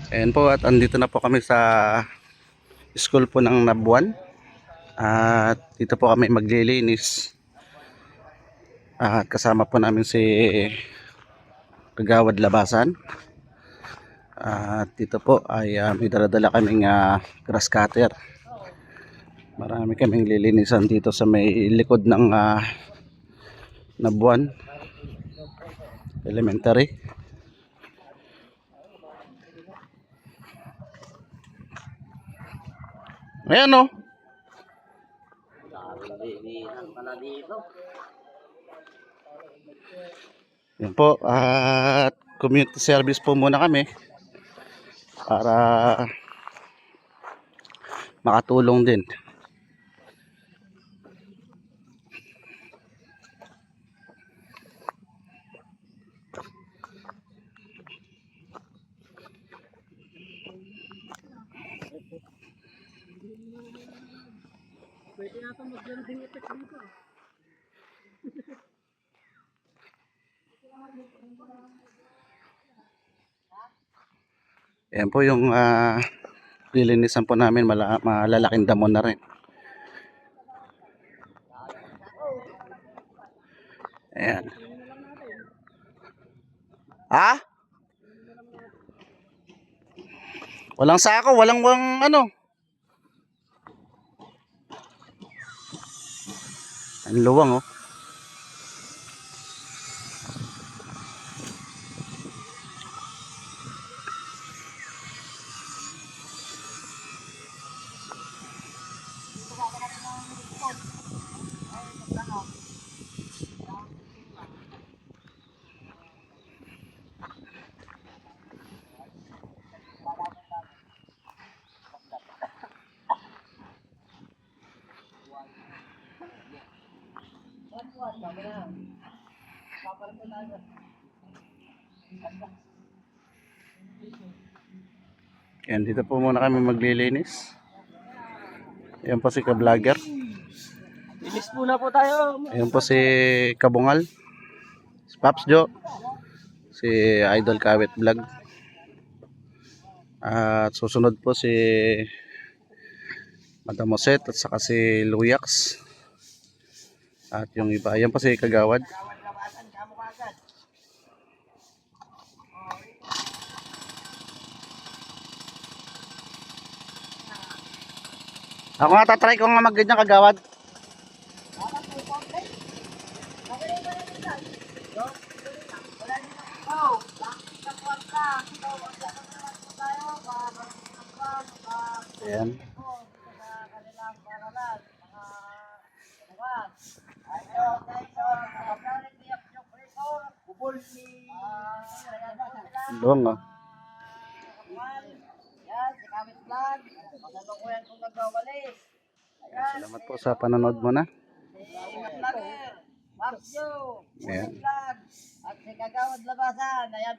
Ayan po, at andito na po kami sa school po ng Nabuan. At dito po kami maglilinis. At kasama po namin si Kagawad Labasan. At dito po ay may daladala kaming grass cutter. Marami kaming lilinisan dito sa may likod ng Nabuan Elementary. Ayan o. Yan po, at community service po muna kami para makatulong din. Pwede natin mag-building effect dito. Ayan po yung lilinisan po namin, malalaking damo na rin. Ayan. Ha? Walang sako, walang ano. Ang luwang oh. Ayan, dito po muna kami maglilinis. Ayan po si ka-vlogger. Linis muna po tayo. Ayan po si Kabungal, si Paps Jo, si Idol Kawit Vlog. At susunod po si Madam Moset at saka si Luyax. At yung iba, ayan po si Kagawad. Ako nga tatry ko nga mag-ganyan, Kagawad. Ayan. Luwang oh. Salamat po sa panonood mo na. Ayan. At si Kagawad Labasan, ayan.